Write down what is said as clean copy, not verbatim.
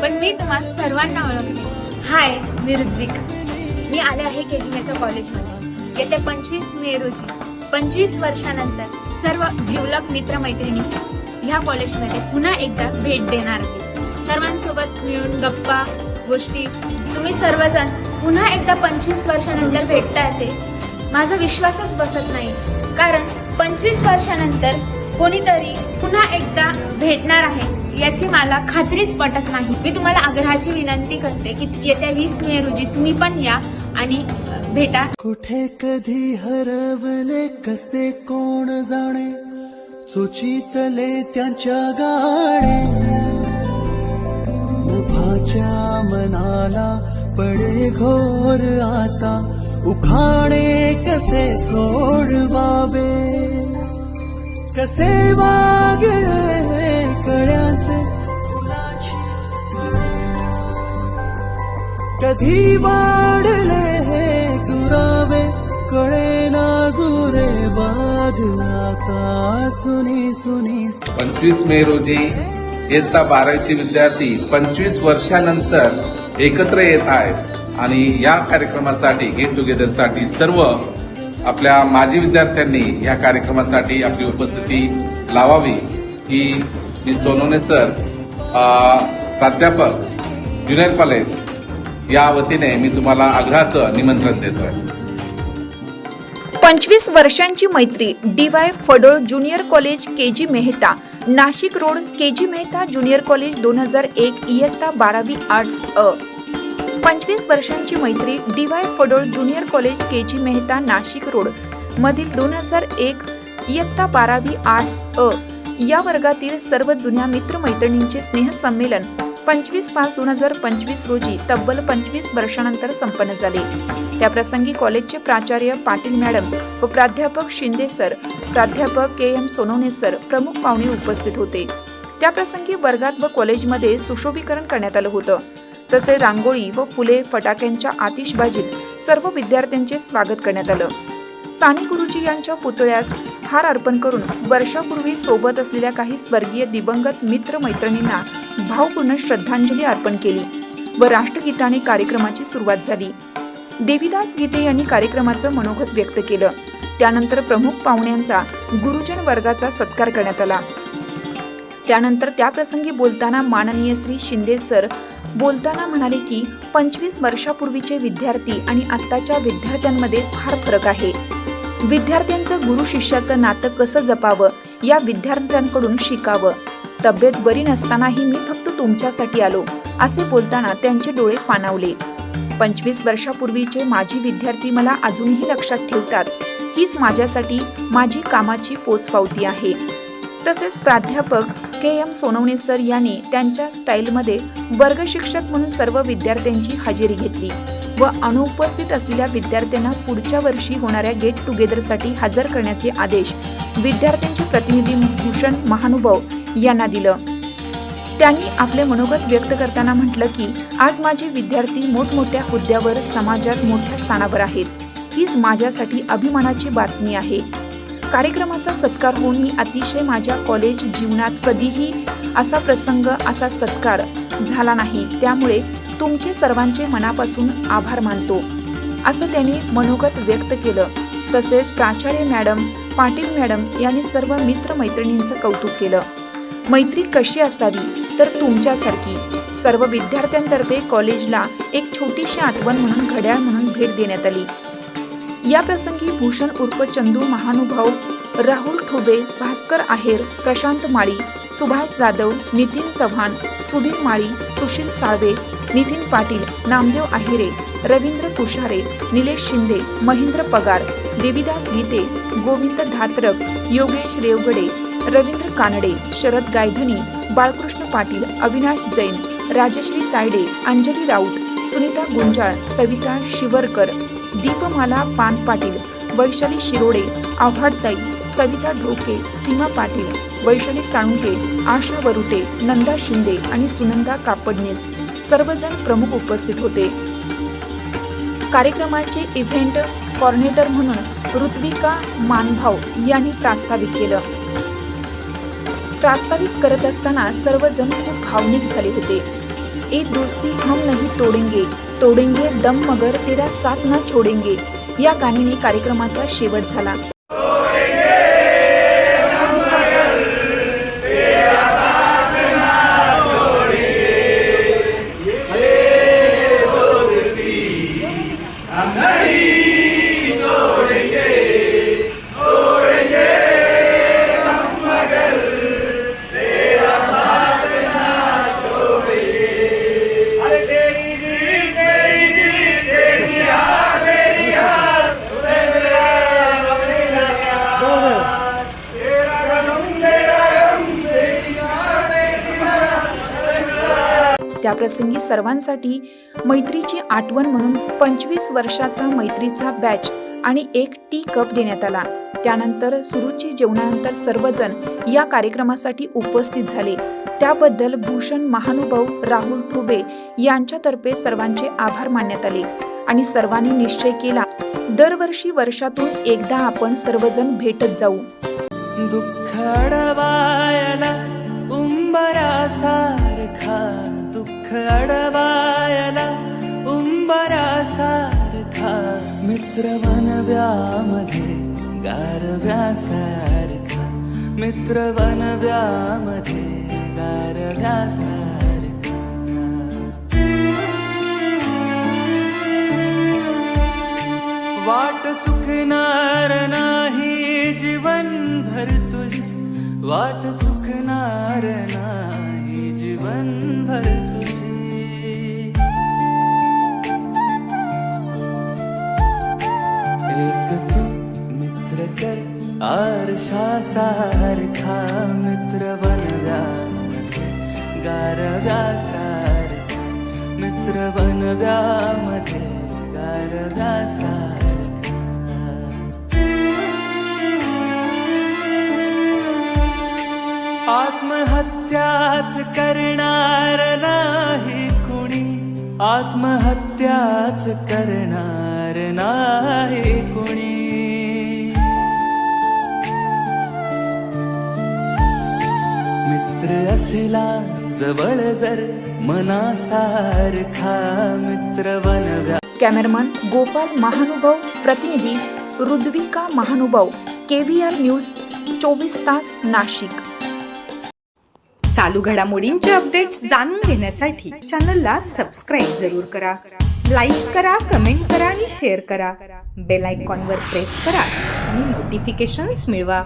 पण मी तुम्हा सर्वांना ओळखते। हाय, मी ऋत्विका। मी आले आहे केजी मेहता कॉलेजमध्ये। येत्या 25 मे रोजी 25 वर्षानंतर सर्व जिवलग मित्रमैत्रिणी ह्या कॉलेजमध्ये पुन्हा एकदा भेट देणार आहे। सर्वांसोबत मिळून गप्पा गोष्टी, तुम्ही सर्वजण पुन्हा एकदा 25 वर्षानंतर भेटता येते माझा विश्वासच बसत नाही। कारण 25 वर्षानंतर कोणीतरी पुन्हा एकदा भेटणार आहे याची मला खात्रीच पटत नाही। मी तुम्हाला आग्रहाची विनंती करते की येत्या 20 मे रोजी तुम्ही पण या आणि भेटा। कुठे कधी हरवले कसे कोण जाणे, सुचितले त्यांच्या गाणे, मुभाच्या मनाला पडे घोर आता, उखाणे कसे सोडवावे, कसे वागले कळ्याचे फुलाची कधी वाढले हे दुरावे, कळे ना जुरे बाग आता सुनी सुनी। 25 मे रोजी इयत्ता 12वीचे विद्यार्थी 25 वर्षानंतर एकत्र येत आहेत आणि या कार्यक्रमासाठी गेट टुगेदरसाठी सर्व आपल्या माजी विद्यार्थ्यांनी या कार्यक्रमासाठी आपली उपस्थिती लावावी ही मी सोनवणे सर प्राध्यापक ज्युनियर कॉलेज या वतीने मी तुम्हाला आग्रहाचं निमंत्रण देतोय। 25 वर्षांची मैत्री DY Phadol junior college KG Mehta Nashik road KG Mehta junior college 2001 इयत्ता 12वी आर्ट्स अ। 25 वर्षांची मैत्री DY Phadol junior college KG Mehta Nashik road मधील 2001 इयत्ता 12वी आर्ट्स अ या वर्गातील सर्व जुन्या मित्रमैत्रिणींचे स्नेहसंमेलन 25/5/2025 रोजी तब्बल 25 वर्षानंतर संपन्न झाले। त्याप्रसंगी कॉलेजचे प्राचार्य पाटील मॅडम व प्राध्यापक शिंदे सर, प्राध्यापक KM सोनवणे सर प्रमुख पाहुणे उपस्थित होते। त्याप्रसंगी वर्गात व कॉलेजमध्ये सुशोभीकरण करण्यात आलं होतं। तसे रांगोळी व फुले फटाक्यांच्या आतिषबाजीत सर्व विद्यार्थ्यांचे स्वागत करण्यात आलं। साने गुरुजी यांच्या पुतळ्यास हार अर्पण करून वर्षापूर्वी सोबत असलेल्या काही स्वर्गीय दिवंगत मित्र मैत्रिणींना भावपूर्ण श्रद्धांजली अर्पण केली व राष्ट्रगीताने कार्यक्रमाची सुरुवात झाली। देवीदास गीते यांनी कार्यक्रमाचं मनोगत व्यक्त केलं। त्यानंतर प्रमुख पाहुण्यांचा गुरुजन वर्गाचा सत्कार करण्यात आला। त्यानंतर त्याप्रसंगी बोलताना माननीय श्री शिंदे सर बोलताना म्हणाले की 25 वर्षापूर्वीचे विद्यार्थी आणि आत्ताच्या विद्यार्थ्यांमध्ये फार फरक आहे। विद्यार्थ्यांचं गुरु शिष्याचं नातं कसं जपावं या विद्यार्थ्यांकडून शिकावं। तब्येत बरी नसतानाही मी फक्त तुमच्यासाठी आलो असे बोलताना त्यांचे डोळे पाणावले। 25 वर्षापूर्वीचे माझी विद्यार्थी मला अजूनही लक्षात ठेवतात, हीच माझ्यासाठी माझी कामाची पोचपावती आहे। तसेच प्राध्यापक KM सोनवणे सर यांनी त्यांच्या स्टाईलमध्ये वर्ग शिक्षक म्हणून सर्व विद्यार्थ्यांची हजेरी घेतली व अनुपस्थित असलेल्या विद्यार्थ्यांना पुढच्या वर्षी होणाऱ्या गेट टुगेदरसाठी हजर करण्याचे आदेश विद्यार्थ्यांचे प्रतिनिधी भूषण महानुभाव यांना दिलं। त्यांनी आपले मनोगत व्यक्त करताना म्हटलं की आज माझे विद्यार्थी मोठमोठ्या हुद्द्यावर समाजात मोठ्या स्थानावर आहेत, हीच माझ्यासाठी अभिमानाची बातमी आहे। कार्यक्रमाचा सत्कार होऊन मी अतिशय माझ्या कॉलेज जीवनात कधीही असा प्रसंग असा सत्कार झाला नाही, त्यामुळे तुमचे सर्वांचे मनापासून आभार मानतो असं त्यांनी मनोगत व्यक्त केलं। तसेच प्राचार्य मॅडम पाटील मॅडम यांनी सर्व मित्रमैत्रिणींचं कौतुक केलं। मैत्री कशी असावी तर तुमच्यासारखी। सर्व विद्यार्थ्यांतर्फे कॉलेजला एक छोटीशी आठवण म्हणून घड्याळ म्हणून भेट देण्यात आली। या प्रसंगी भूषण उर्फ चंदू महानुभाव, राहुल ठोबे, भास्कर आहेर, प्रशांत माळी, सुभाष जाधव, नितीन चव्हाण, सुधीर माळी, सुशील साळवे, नितीन पाटील, नामदेव आहेरे, रवींद्र तुषारे, निलेश शिंदे, महेंद्र पगार, देवीदास गीते, गोविंद धात्रक, योगेश रेवगडे, रवींद्र कानडे, शरद गायधनी, बाळकृष्ण पाटील, अविनाश जैन, राजश्री तायडे, अंजली राऊत, सुनीता गुंजाळ, सविता शिवरकर, दीपमाला पान पाटील, वैशाली शिरोडे, आव्हाडताई, सविता ढोके, सीमा पाटील, वैशाली साळुंके, आशा वरुटे, नंदा शिंदे आणि सुनंदा कापडनीस सर्वजण प्रमुख उपस्थित होते। कार्यक्रमाचे इव्हेंट कॉर्डिनेटर म्हणून ऋत्विका मानभाव यांनी प्रास्ताविक केलं। प्रास्ताविक करत असताना सर्वजण खूप भावनिक झाले होते। ए दोस्ती हम नहीं तोडेंगे, तोडेंगे दम मगर तेरा साथ ना छोडेंगे या गाण्याने कार्यक्रमाचा शेवट झाला. त्याप्रसंगी सर्वांसाठी मैत्रीची आठवण म्हणून 25 वर्षाचा मैत्रीचा बॅच आणि एक टी कप देण्यात आला. त्यानंतर सुरुची जेवणानंतर सर्वजण या कार्यक्रमासाठी उपस्थित झाले. त्याबद्दल भूषण महानुभाव राहुल ठुबे यांच्यातर्फे सर्वांचे आभार मानण्यात आले आणि सर्वांनी निश्चय केला दरवर्षी वर्षातून एकदा आपण सर्वजण भेटत जाऊ. दुःख अडवायला उंबरासारखा, दुःख अडवायला उंबरासारखा, मित्र वनव्यामध्ये गारव्यासारखा, मित्र वनव्यामध्ये गारव्यासारखा. वाट चुकणार नाही जीवनभर तुझी, वाट चुकणार नाही जीवनभर तुझी. एक तू मित्र कर आरशासारखा, मित्र वनव्यामध्ये गारव्यासारखा, मित्र वनव्यामध्ये गारव्यासारखा. आत्महत्याच करणार नाही कुणी, आत्महत्याच करणार नाही कुणी. मित्र असला जवळ जर मनासारखा, मित्र वनव्या. कॅमेरामन गोपाल महानुभाव, प्रतिनिधी रुद्विका महानुभाव, KVR न्यूज 24 तास नाशिक. चालू घडामोडींचे अपडेट्स जाणून घेण्यासाठी चॅनलला सबस्क्राईब जरूर करा. लाईक करा, कमेंट करा आणि शेअर करा. बेल आयकॉनवर प्रेस करा आणि नोटिफिकेशन्स मिळवा.